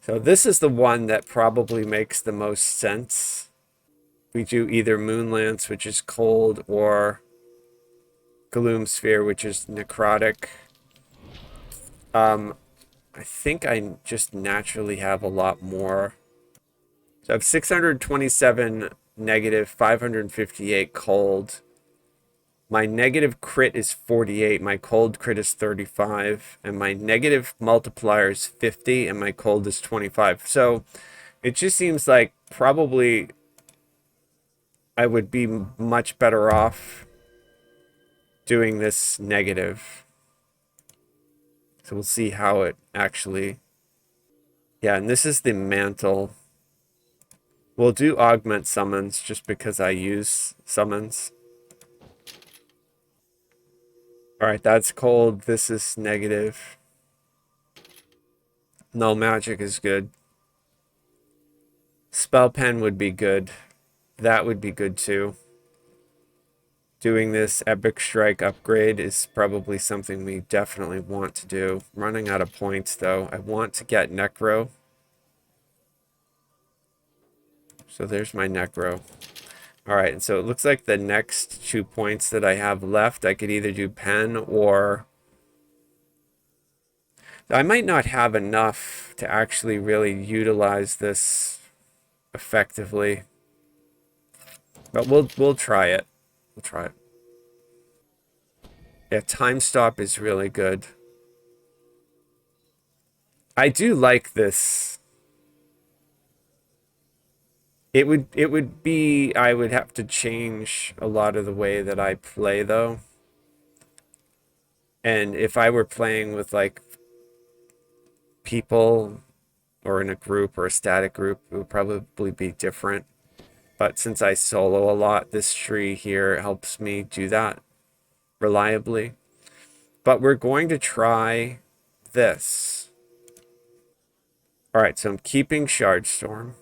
So this is the one that probably makes the most sense. We do either Moonlance, which is cold, or Gloom Sphere, which is necrotic. I think I just naturally have a lot more. So I have 627 negative, 558 cold. My negative crit is 48, my cold crit is 35, and my negative multiplier is 50, and my cold is 25. So it just seems like probably I would be much better off doing this negative. So we'll see how it actually... Yeah, and this is the mantle. We'll do augment summons just because I use summons. Alright, that's cold. This is negative. Null magic is good. Spell pen would be good. That would be good too. Doing this epic strike upgrade is probably something we definitely want to do. Running out of points though. I want to get necro. So there's my necro. Alright, and so it looks like the next 2 points that I have left, I could either do pen or... I might not have enough to actually really utilize this effectively. But we'll try it. We'll try it. Yeah, time stop is really good. I do like this. It would be, I would have to change a lot of the way that I play though. And if I were playing with like people or in a group or a static group, it would probably be different. But since I solo a lot, this tree here helps me do that reliably. But we're going to try this. Alright, so I'm keeping Shardstorm.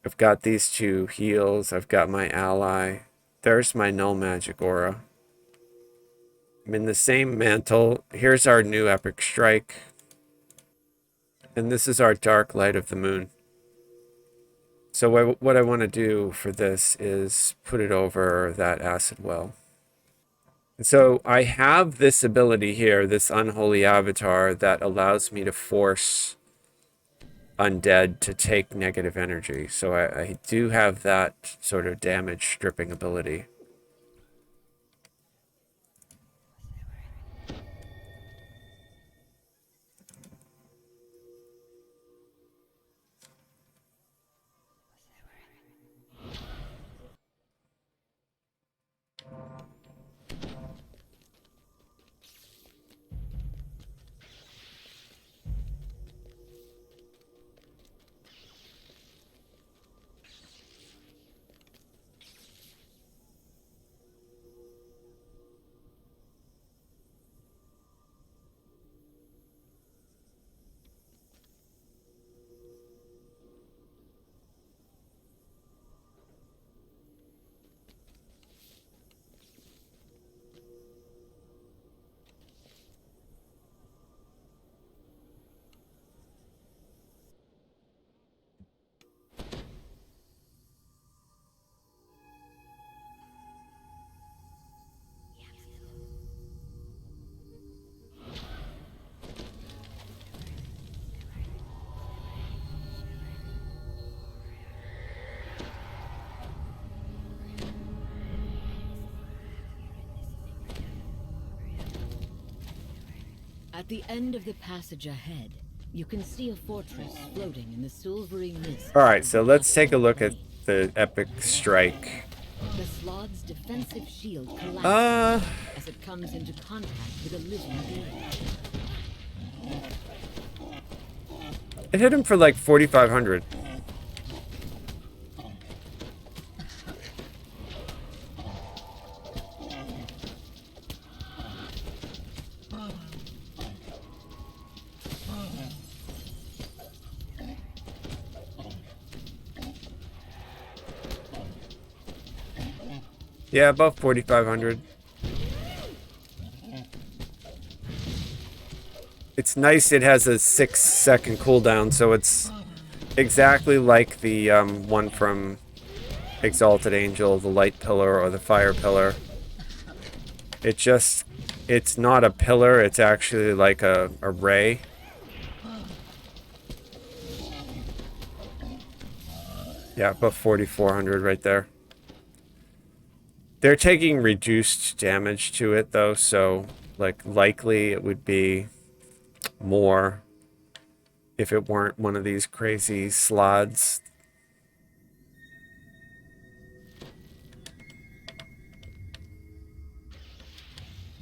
I've got these 2 heals. I've got my ally. There's my null magic aura. I'm in the same mantle. Here's our new epic strike. And this is our dark light of the moon. So what I want to do for this is put it over that acid well. And so I have this ability here, this unholy avatar, that allows me to force undead to take negative energy. So I do have that sort of damage stripping ability. At the end of the passage ahead, you can see a fortress floating in the silvery mist. Alright, so let's take a look at the epic strike. The Slod's defensive shield collapses as it comes into contact with a living being. It hit him for like 4,500. Yeah, about 4,500. it's nice it has a 6-second cooldown, so it's exactly like the one from Exalted Angel, the light pillar or the fire pillar. It's not a pillar, it's actually like a ray. Yeah, about 4,400 right there. They're taking reduced damage to it though, so like likely it would be more if it weren't one of these crazy slots.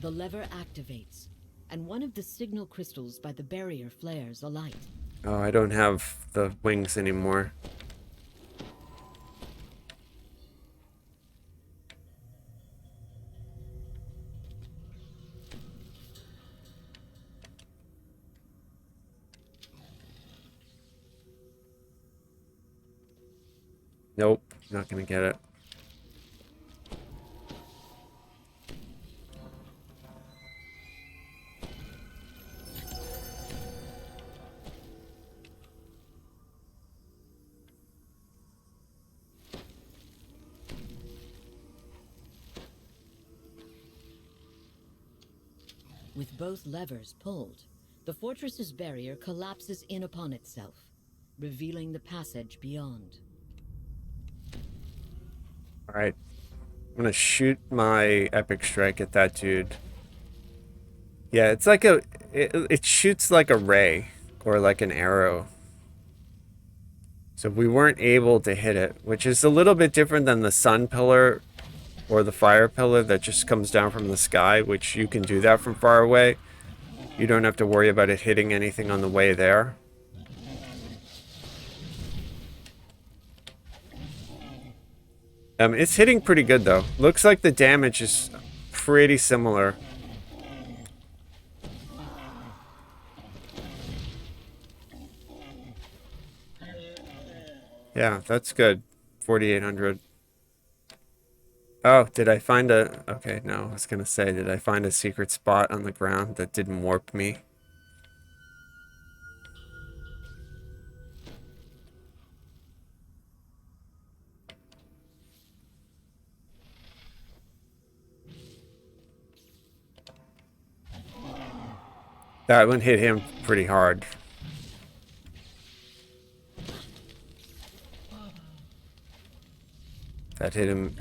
The lever activates, and one of the signal crystals by the barrier flares alight. Oh, I don't have the wings anymore. Nope, not gonna get it. With both levers pulled, the fortress's barrier collapses in upon itself, revealing the passage beyond. Alright. I'm gonna shoot my epic strike at that dude. Yeah, it's like it shoots like a ray or like an arrow. So we weren't able to hit it, which is a little bit different than the sun pillar or the fire pillar that just comes down from the sky, which you can do that from far away. You don't have to worry about it hitting anything on the way there. It's hitting pretty good though. Looks like the damage is pretty similar. Yeah, that's good. 4,800. Oh, did I find a... Okay, no, I was gonna say, did I find a secret spot on the ground that didn't warp me? That one hit him pretty hard. That hit him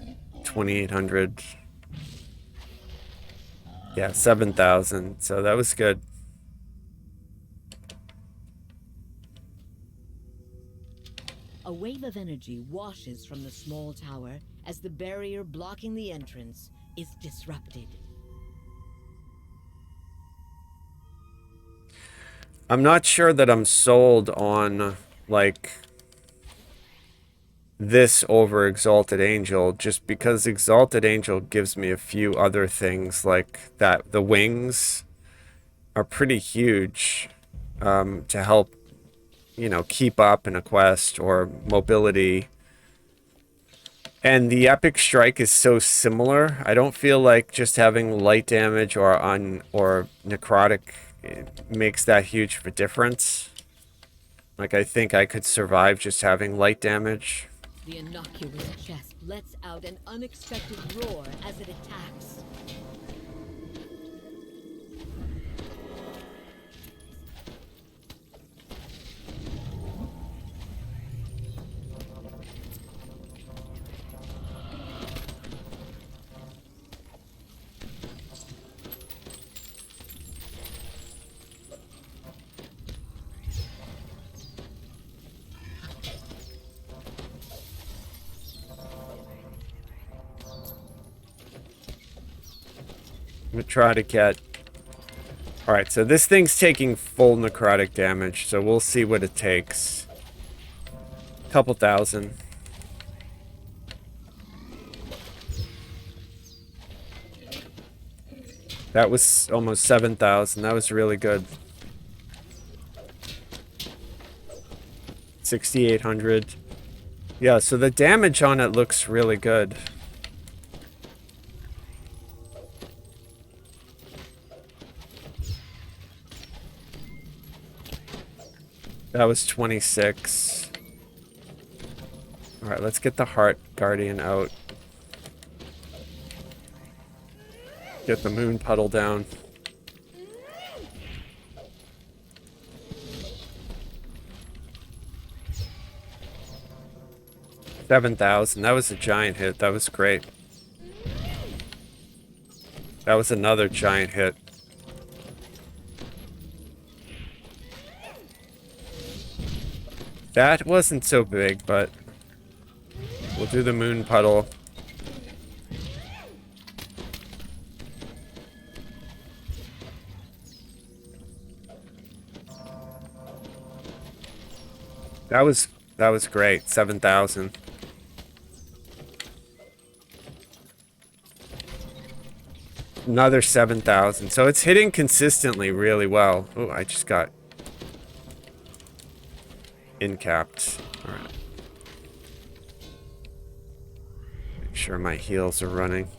2,800. Yeah, 7,000. So that was good. A wave of energy washes from the small tower as the barrier blocking the entrance is disrupted. I'm not sure that I'm sold on, like, this over Exalted Angel, just because Exalted Angel gives me a few other things, like that the wings are pretty huge to help, you know, keep up in a quest or mobility. And the epic strike is so similar. I don't feel like just having light damage or necrotic makes that huge of a difference. Like, I think I could survive just having light damage. The innocuous chest lets out an unexpected roar as it attacks. I'm gonna try to get... Alright, so this thing's taking full necrotic damage, so we'll see what it takes. Couple thousand. That was almost 7,000. That was really good. 6,800. Yeah, so the damage on it looks really good. That was 26. Alright, let's get the Heart Guardian out. Get the Moon Puddle down. $7,000. That was a giant hit. That was great. That was another giant hit. That wasn't so big, but we'll do the Moon Puddle. That was great. 7,000. Another 7,000. So it's hitting consistently really well. Oh, I just got incapped. All right. Make sure my heals are running.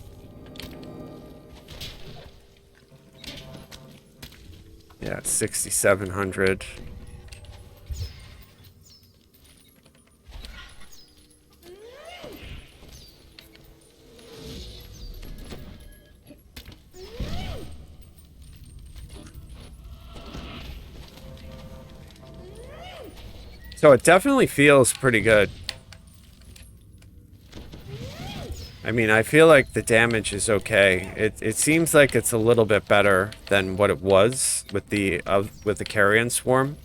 Yeah, it's 6,700. So it definitely feels pretty good. I mean, I feel like the damage is okay. It seems like it's a little bit better than what it was with the Carrion Swarm.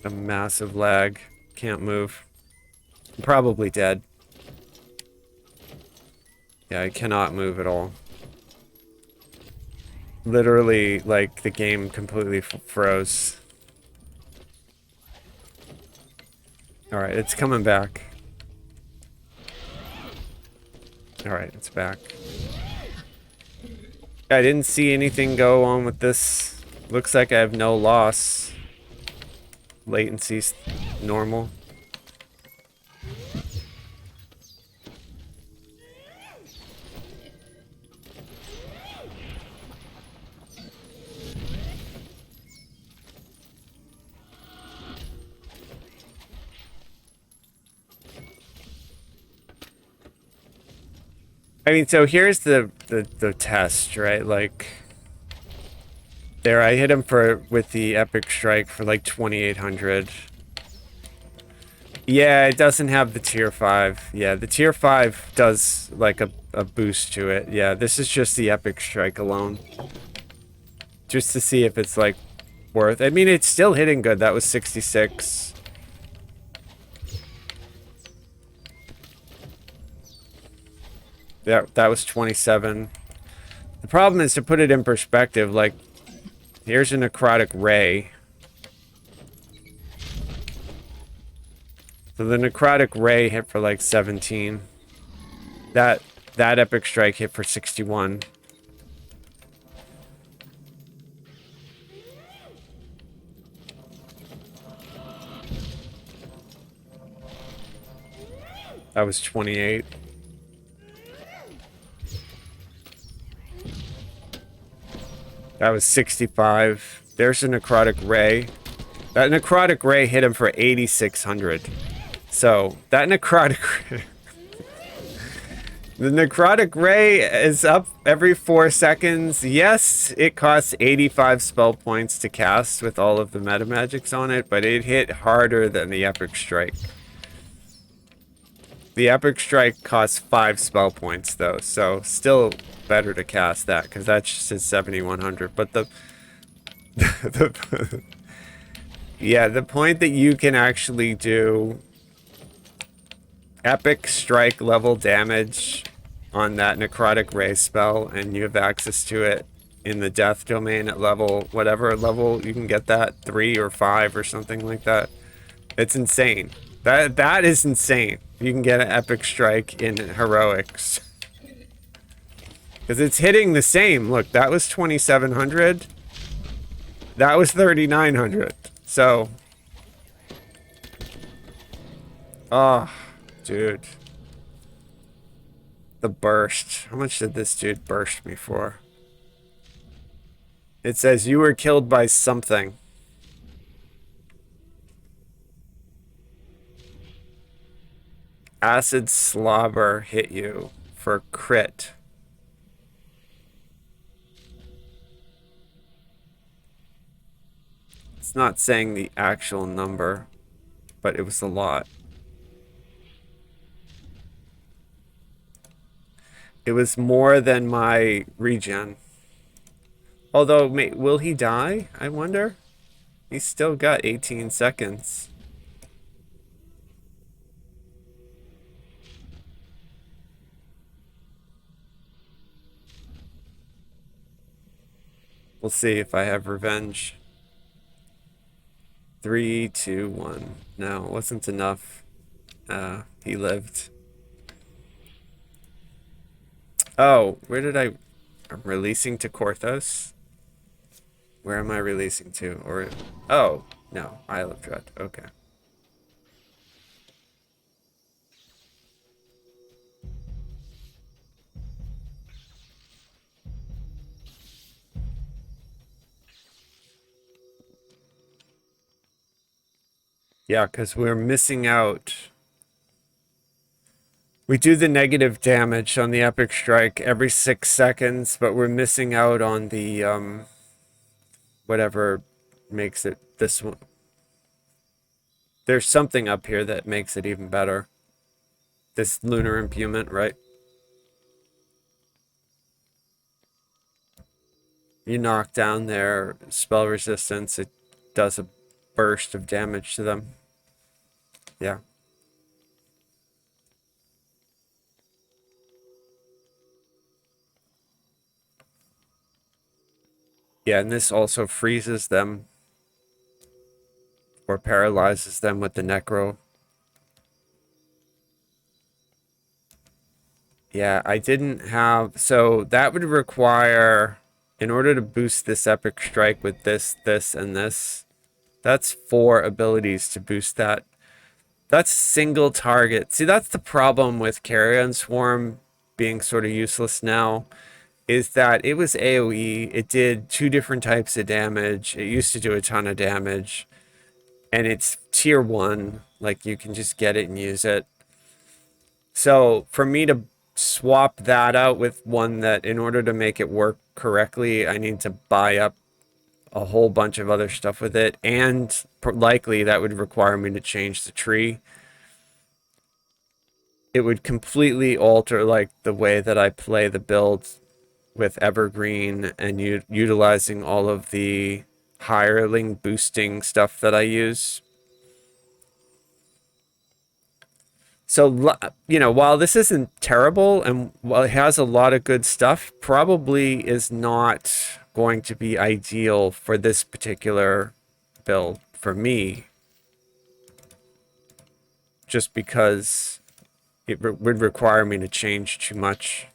A massive lag. Can't move. I'm probably dead. Yeah, I cannot move at all. Literally, like, the game completely froze. Alright, it's coming back. Alright, it's back. I didn't see anything go on with this. Looks like I have no loss. Latency's normal. I mean, so here's the test, right? Like, there, I hit him with the Epic Strike for like 2,800. Yeah, it doesn't have the tier 5. Yeah, the tier 5 does like a boost to it. Yeah, this is just the Epic Strike alone. Just to see if it's like worth. I mean, it's still hitting good. That was 66. Yeah, that was 27. The problem is, to put it in perspective, like, here's a Necrotic Ray. So the Necrotic Ray hit for like 17. That Epic Strike hit for 61. That was 28. That was 65. There's a Necrotic Ray. That Necrotic Ray hit him for 8,600. So, that Necrotic... The Necrotic Ray is up every 4 seconds. Yes, it costs 85 spell points to cast with all of the meta magics on it, but it hit harder than the Epic Strike. The Epic Strike costs 5 spell points, though, so still better to cast that, because that's just at 7,100. But yeah, the point that you can actually do Epic Strike level damage on that Necrotic Ray spell, and you have access to it in the Death Domain at level, whatever level you can get that, 3 or 5 or something like that. It's insane. That is insane. You can get an Epic Strike in Heroics. Because it's hitting the same. Look, that was 2,700. That was 3,900. So. Oh, dude. The burst. How much did this dude burst me for? It says you were killed by something. Acid slobber hit you for crit. It's not saying the actual number, but it was a lot. It was more than my regen. Although, will he die? I wonder. He's still got 18 seconds. We'll see if I have revenge. 3, 2, 1. No, it wasn't enough. He lived. Oh, where did I'm releasing to Korthos? Where am I releasing to? Or, oh, no, Isle of Dread. Okay. Yeah, because we're missing out. We do the negative damage on the Epic Strike every 6 seconds, but we're missing out on the, whatever makes it this one. There's something up here that makes it even better. This lunar imbuement, right? You knock down their spell resistance, it does a burst of damage to them. Yeah. Yeah, and this also freezes them or paralyzes them with the necro. Yeah, I didn't have... So that would require... In order to boost this Epic Strike with this, this, and this, that's 4 abilities to boost that. That's single target. See, that's the problem with Carrion Swarm being sort of useless now, is that it was AoE. It did 2 different types of damage. It used to do a ton of damage. And it's tier 1. Like, you can just get it and use it. So, for me to swap that out with one that, in order to make it work correctly, I need to buy up a whole bunch of other stuff with it, and likely that would require me to change the tree. It would completely alter like the way that I play the build with Evergreen and utilizing all of the hireling boosting stuff that I use. So, you know, while this isn't terrible and while it has a lot of good stuff, probably is not going to be ideal for this particular build for me. Just because it would require me to change too much.